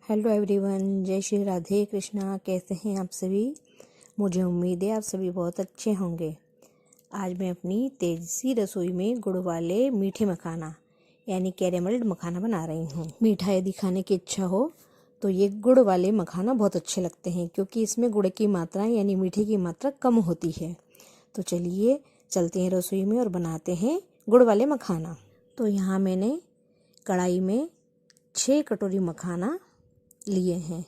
Hello everyone, जय श्री राधे कृष्णा। कैसे हैं आप सभी? मुझे उम्मीद है आप सभी बहुत अच्छे होंगे। आज मैं अपनी तेजी रसोई में गुड़ वाले मीठे मखाना यानी कैरेमल्ड मखाना बना रही हूँ। मीठा यदि खाने की इच्छा हो तो ये गुड़ वाले मखाना बहुत अच्छे लगते हैं, क्योंकि इसमें गुड़ की मात्रा यानी मीठे की मात्रा कम होती है। तो चलिए चलते हैं रसोई में और बनाते हैं गुड़ वाले मखाना। तो यहाँ मैंने कढ़ाई में 6 कटोरी मखाना लिए हैं।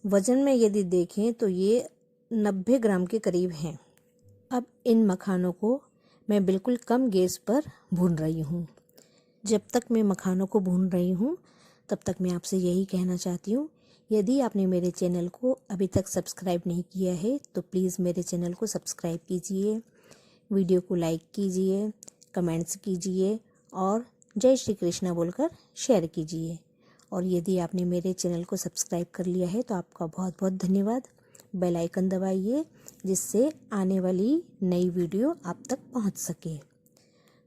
वज़न में यदि देखें तो ये 90 ग्राम के करीब हैं। अब इन मखानों को मैं बिल्कुल कम गैस पर भून रही हूँ। जब तक मैं मखानों को भून रही हूँ तब तक मैं आपसे यही कहना चाहती हूँ, यदि आपने मेरे चैनल को अभी तक सब्सक्राइब नहीं किया है तो प्लीज़ मेरे चैनल को सब्सक्राइब कीजिए, वीडियो को लाइक कीजिए, कमेंट्स कीजिए और जय श्री कृष्णा बोलकर शेयर कीजिए। और यदि आपने मेरे चैनल को सब्सक्राइब कर लिया है तो आपका बहुत बहुत धन्यवाद। बेल आइकन दबाइए जिससे आने वाली नई वीडियो आप तक पहुंच सके।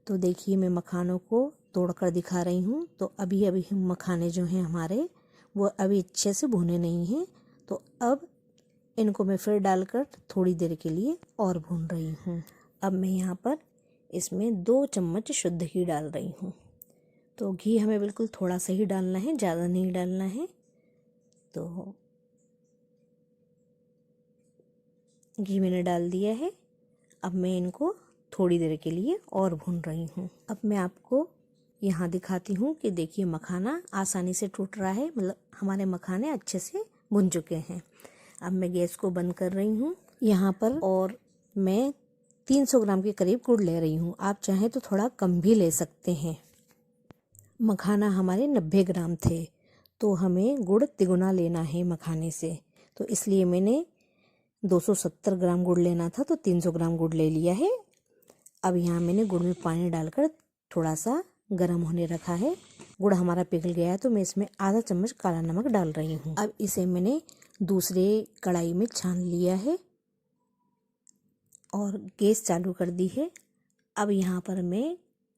तो देखिए मैं मखानों को तोड़कर दिखा रही हूं। तो अभी अभी मखाने जो हैं हमारे वो अभी अच्छे से भुने नहीं हैं। तो अब इनको मैं फिर डालकर थोड़ी देर के लिए और भून रही हूँ। अब मैं यहाँ पर इसमें 2 चम्मच शुद्ध घी डाल रही हूँ। तो घी हमें बिल्कुल थोड़ा सा ही डालना है, ज़्यादा नहीं डालना है। तो घी मैंने डाल दिया है। अब मैं इनको थोड़ी देर के लिए और भून रही हूँ। अब मैं आपको यहाँ दिखाती हूँ कि देखिए मखाना आसानी से टूट रहा है, मतलब हमारे मखाने अच्छे से भुन चुके हैं। अब मैं गैस को बंद कर रही हूँ यहाँ पर, और मैं 300 ग्राम के करीब गुड़ ले रही हूँ। आप चाहें तो थोड़ा कम भी ले सकते हैं। मखाना हमारे 90 ग्राम थे तो हमें गुड़ तिगुना लेना है मखाने से, तो इसलिए मैंने 270 ग्राम गुड़ लेना था तो 300 ग्राम गुड़ ले लिया है। अब यहाँ मैंने गुड़ में पानी डालकर थोड़ा सा गर्म होने रखा है। गुड़ हमारा पिघल गया है तो मैं इसमें आधा चम्मच काला नमक डाल रही हूँ। अब इसे मैंने दूसरे कढ़ाई में छान लिया है और गैस चालू कर दी है। अब यहाँ पर मैं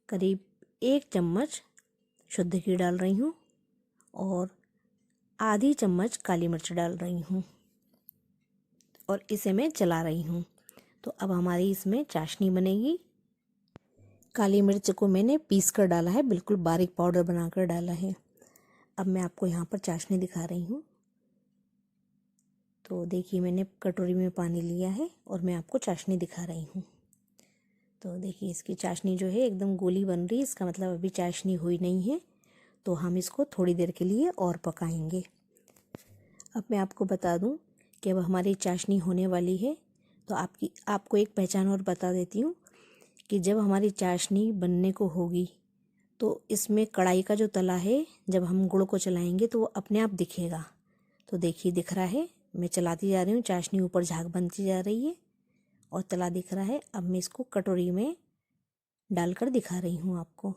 करीब 1 चम्मच शुद्ध घी डाल रही हूँ और आधी चम्मच काली मिर्च डाल रही हूँ और इसे मैं चला रही हूँ। तो अब हमारी इसमें चाशनी बनेगी। काली मिर्च को मैंने पीस कर डाला है, बिल्कुल बारीक पाउडर बनाकर डाला है। अब मैं आपको यहाँ पर चाशनी दिखा रही हूँ। तो देखिए मैंने कटोरी में पानी लिया है और मैं आपको चाशनी दिखा रही हूँ। तो देखिए इसकी चाशनी जो है एकदम गोली बन रही है, इसका मतलब अभी चाशनी हुई नहीं है। तो हम इसको थोड़ी देर के लिए और पकाएंगे। अब मैं आपको बता दूं कि अब हमारी चाशनी होने वाली है। तो आपको एक पहचान और बता देती हूँ कि जब हमारी चाशनी बनने को होगी तो इसमें कढ़ाई का जो तला है, जब हम गुड़ को चलाएंगे तो वो अपने आप दिखेगा। तो देखिए दिख रहा है, मैं चलाती जा रही हूँ, चाशनी ऊपर झाग बनती जा रही है और तला दिख रहा है। अब मैं इसको कटोरी में डालकर दिखा रही हूँ आपको।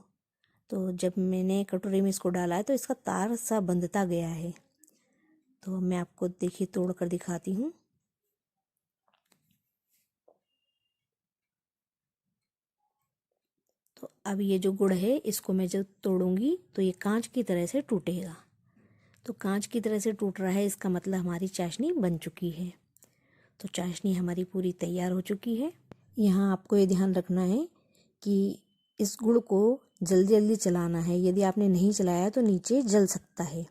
तो जब मैंने कटोरी में इसको डाला है तो इसका तार सा बंधता गया है। तो मैं आपको देखिए तोड़ कर दिखाती हूँ। तो अब ये जो गुड़ है इसको मैं जब तोड़ूंगी तो ये कांच की तरह से टूटेगा। तो कांच की तरह से टूट रहा है, इसका मतलब हमारी चाशनी बन चुकी है। तो चाशनी हमारी पूरी तैयार हो चुकी है। यहाँ आपको ये ध्यान रखना है कि इस गुड़ को जल्दी जल्दी चलाना है, यदि आपने नहीं चलाया तो नीचे जल सकता है।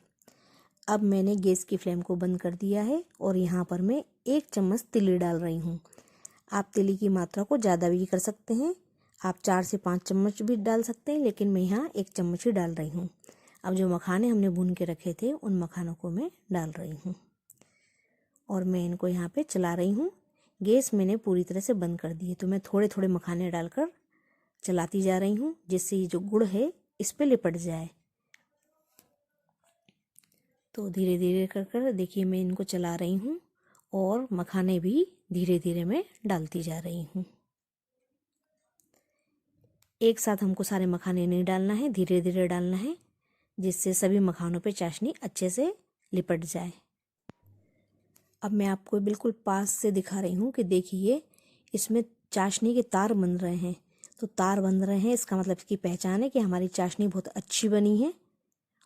अब मैंने गैस की फ्लेम को बंद कर दिया है और यहाँ पर मैं 1 चम्मच तिली डाल रही हूँ। आप तिली की मात्रा को ज़्यादा भी कर सकते हैं, आप 4 से 5 चम्मच भी डाल सकते हैं, लेकिन मैं यहाँ 1 चम्मच ही डाल रही हूँ। अब जो मखाने हमने भून के रखे थे उन मखानों को मैं डाल रही हूँ और मैं इनको यहाँ पे चला रही हूँ। गैस मैंने पूरी तरह से बंद कर दी है, तो मैं थोड़े थोड़े मखाने डालकर चलाती जा रही हूँ जिससे ये जो गुड़ है इस पे लिपट जाए। तो धीरे धीरे कर कर देखिए मैं इनको चला रही हूँ और मखाने भी धीरे धीरे मैं डालती जा रही हूँ। एक साथ हमको सारे मखाने नहीं डालना है, धीरे धीरे डालना है जिससे सभी मखानों पे चाशनी अच्छे से लिपट जाए। अब मैं आपको बिल्कुल पास से दिखा रही हूँ कि देखिए इसमें चाशनी के तार बन रहे हैं। तो तार बन रहे हैं, इसका मतलब इसकी पहचान है कि हमारी चाशनी बहुत अच्छी बनी है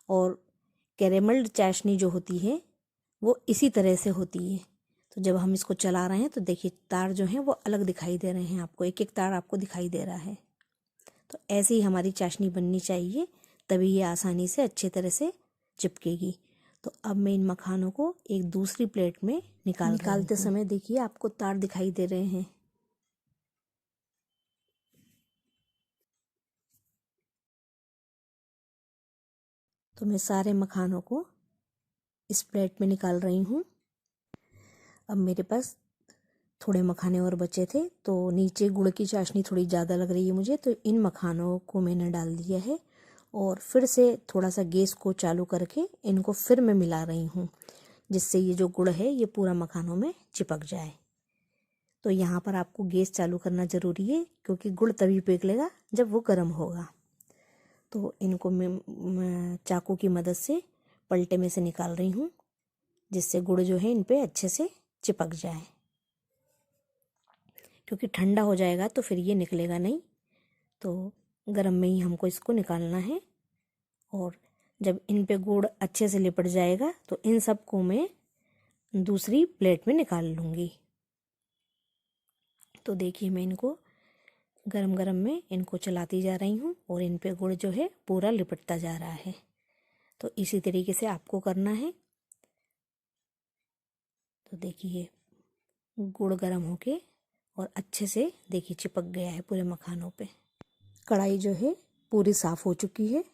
और कैरेमल चाशनी जो होती है वो इसी तरह से होती है। तो जब हम इसको चला रहे हैं तो देखिए तार जो हैं वो अलग दिखाई दे रहे हैं आपको, एक एक तार आपको दिखाई दे रहा है। तो ऐसे ही हमारी चाशनी बननी चाहिए, तभी ये आसानी से अच्छे तरह से चिपकेगी। तो अब मैं इन मखानों को एक दूसरी प्लेट में निकालते समय देखिए आपको तार दिखाई दे रहे हैं। तो मैं सारे मखानों को इस प्लेट में निकाल रही हूँ। अब मेरे पास थोड़े मखाने और बचे थे, तो नीचे गुड़ की चाशनी थोड़ी ज़्यादा लग रही है मुझे, तो इन मखानों को मैंने डाल दिया है और फिर से थोड़ा सा गैस को चालू करके इनको फिर मैं मिला रही हूँ, जिससे ये जो गुड़ है ये पूरा मखानों में चिपक जाए। तो यहाँ पर आपको गैस चालू करना ज़रूरी है, क्योंकि गुड़ तभी पिघलेगा जब वो गर्म होगा। तो इनको मैं चाकू की मदद से पलटे में से निकाल रही हूँ, जिससे गुड़ जो है इन पे अच्छे से चिपक जाए, क्योंकि ठंडा हो जाएगा तो फिर ये निकलेगा नहीं। तो गर्म में ही हमको इसको निकालना है। और जब इन पे गुड़ अच्छे से लिपट जाएगा तो इन सब को मैं दूसरी प्लेट में निकाल लूँगी। तो देखिए मैं इनको गरम गरम में इनको चलाती जा रही हूँ और इन पे गुड़ जो है पूरा लिपटता जा रहा है। तो इसी तरीके से आपको करना है। तो देखिए गुड़ गरम होके और अच्छे से देखिए चिपक गया है पूरे मखानों पे। कढ़ाई जो है पूरी साफ़ हो चुकी है।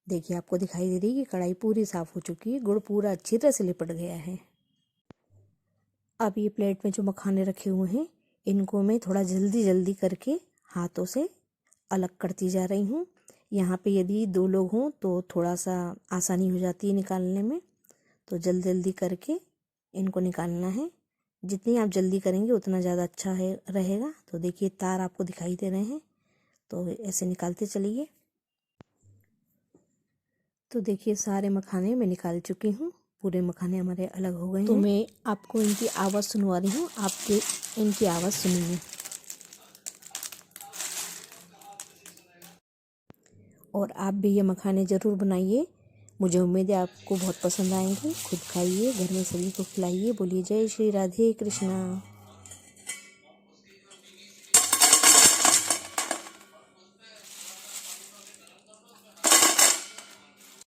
देखिए आपको दिखाई दे रही है कि कढ़ाई पूरी साफ़ हो चुकी है, गुड़ पूरा अच्छी तरह से लिपट गया है। अब ये प्लेट में जो मखाने रखे हुए हैं इनको मैं थोड़ा जल्दी जल्दी करके हाथों से अलग करती जा रही हूँ। यहाँ पे यदि 2 लोग हों तो थोड़ा सा आसानी हो जाती है निकालने में। तो जल्दी जल्दी करके इनको निकालना है। जितनी आप जल्दी करेंगे उतना ज़्यादा अच्छा है रहेगा। तो देखिए तार आपको दिखाई दे रहे हैं, तो ऐसे निकालते चलिए। तो देखिए सारे मखाने मैं निकाल चुकी हूँ, पूरे मखाने हमारे अलग हो गए हैं। तो मैं आपको इनकी आवाज़ सुनवा रही हूँ, आपके इनकी आवाज़ सुनिए। और आप भी ये मखाने ज़रूर बनाइए, मुझे उम्मीद है आपको बहुत पसंद आएंगे। खुद खाइए, घर में सभी को खिलाइए। बोलिए जय श्री राधे कृष्णा।